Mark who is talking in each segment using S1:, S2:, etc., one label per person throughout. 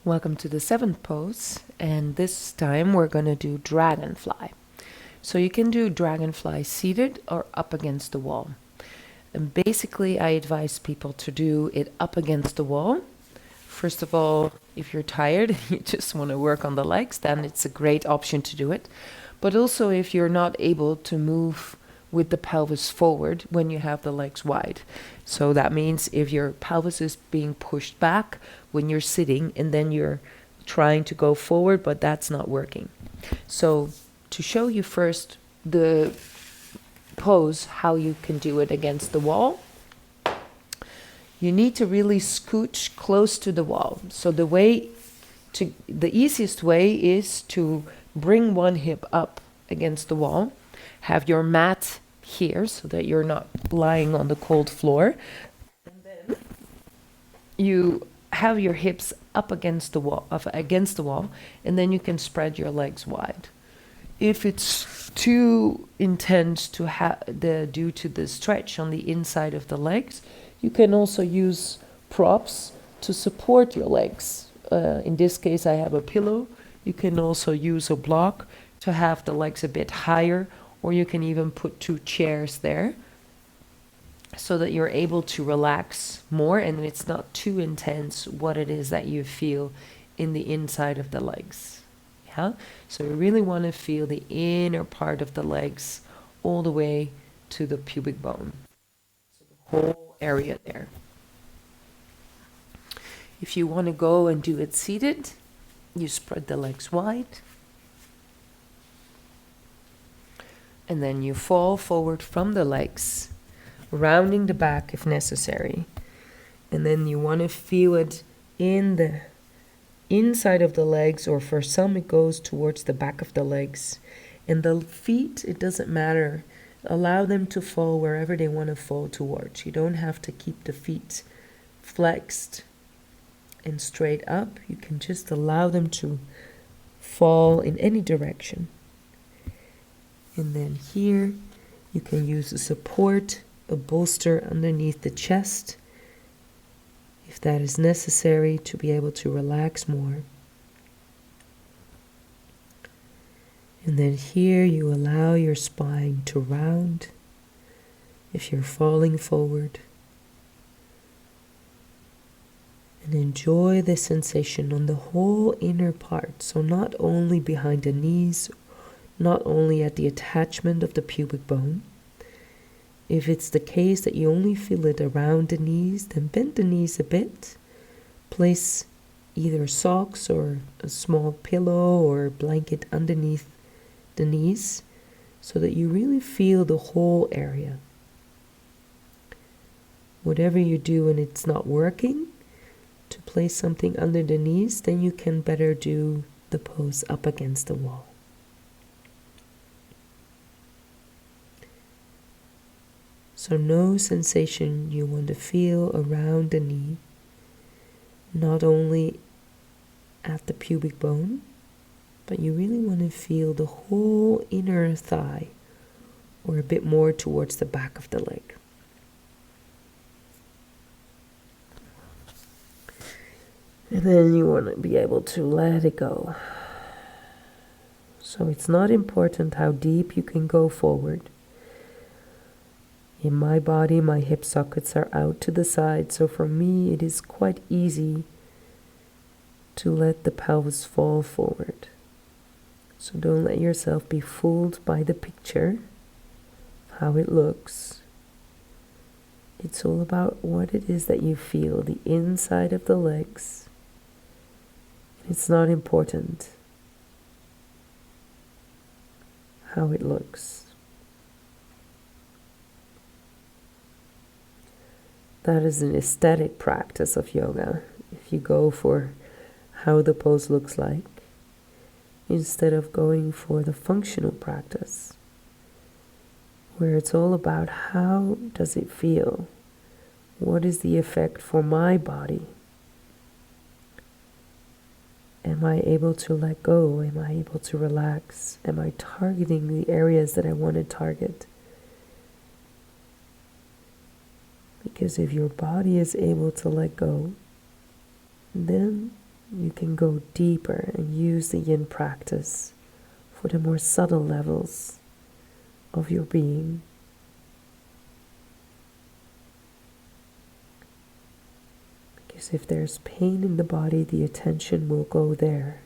S1: Welcome to the seventh pose, and this time we're going to do dragonfly. So you can do dragonfly seated or up against the wall. And basically I advise people to do it up against the wall. First of all, if you're tired and you just want to work on the legs, then it's a great option to do it. But also if you're not able to move with the pelvis forward when you have the legs wide. So that means if your pelvis is being pushed back when you're sitting and then you're trying to go forward, but that's not working. So to show you first the pose, how you can do it against the wall, you need to really scooch close to the wall. So the easiest way is to bring one hip up against the wall, have your mat here so that you're not lying on the cold floor, and then you have your hips up against the wall, and then you can spread your legs wide. If it's too intense due to the stretch on the inside of the legs, you can also use props to support your legs. In this case, I have a pillow. You can also use a block to have the legs a bit higher, or you can even put two chairs there so that you're able to relax more and it's not too intense what it is that you feel in the inside of the legs. Yeah? So you really want to feel the inner part of the legs all the way to the pubic bone. So the whole area there. If you want to go and do it seated, you spread the legs wide. And then you fall forward from the legs, rounding the back if necessary. And then you want to feel it in the inside of the legs, or for some it goes towards the back of the legs. And the feet, it doesn't matter. Allow them to fall wherever they want to fall towards. You don't have to keep the feet flexed and straight up. You can just allow them to fall in any direction. And then here you can use a support, a bolster underneath the chest if that is necessary to be able to relax more. And then here you allow your spine to round if you're falling forward. And enjoy the sensation on the whole inner part, so not only behind the knees, not only at the attachment of the pubic bone. If it's the case that you only feel it around the knees, then bend the knees a bit. Place either socks or a small pillow or blanket underneath the knees so that you really feel the whole area. Whatever you do and it's not working, to place something under the knees, then you can better do the pose up against the wall. So no sensation you want to feel around the knee, not only at the pubic bone, but you really want to feel the whole inner thigh, or a bit more towards the back of the leg. And then you want to be able to let it go. So it's not important how deep you can go forward. In my body, my hip sockets are out to the side, so for me it is quite easy to let the pelvis fall forward. So don't let yourself be fooled by the picture, how it looks. It's all about what it is that you feel, the inside of the legs. It's not important how it looks. That is an aesthetic practice of yoga. If you go for how the pose looks like, instead of going for the functional practice, where it's all about how does it feel? What is the effect for my body? Am I able to let go? Am I able to relax? Am I targeting the areas that I want to target? Because if your body is able to let go, then you can go deeper and use the yin practice for the more subtle levels of your being. Because if there's pain in the body, the attention will go there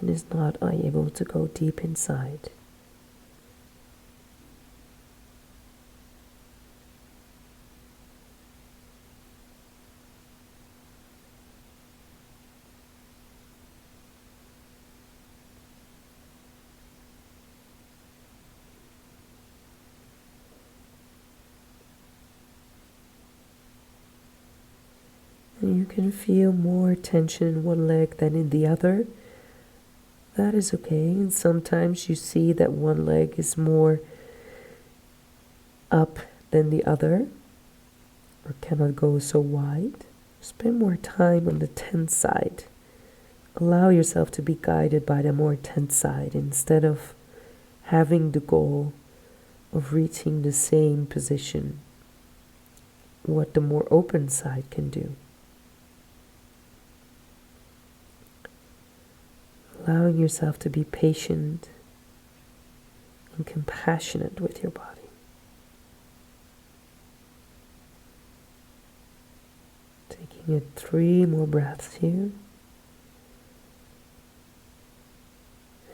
S1: and is not able to go deep inside. And you can feel more tension in one leg than in the other. That is okay. And sometimes you see that one leg is more up than the other, or cannot go so wide. Spend more time on the tense side. Allow yourself to be guided by the more tense side instead of having the goal of reaching the same position, what the more open side can do. Allowing yourself to be patient and compassionate with your body. Taking it 3 more breaths here.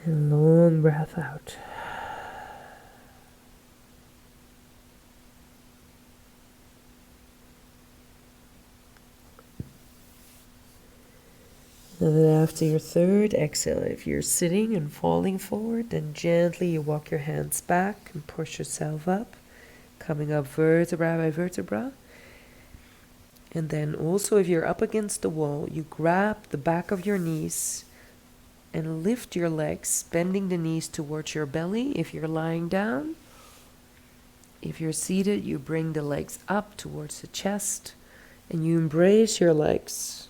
S1: And long breath out. And then after your third exhale, if you're sitting and falling forward, then gently you walk your hands back and push yourself up, coming up vertebra by vertebra. And then also if you're up against the wall, you grab the back of your knees and lift your legs, bending the knees towards your belly if you're lying down. If you're seated, you bring the legs up towards the chest and you embrace your legs.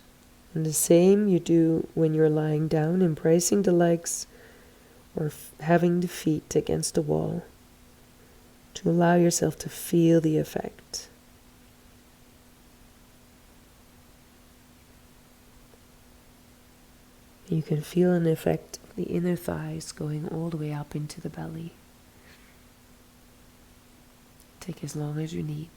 S1: And the same you do when you're lying down, embracing the legs or having the feet against the wall to allow yourself to feel the effect. You can feel an effect of the inner thighs going all the way up into the belly. Take as long as you need.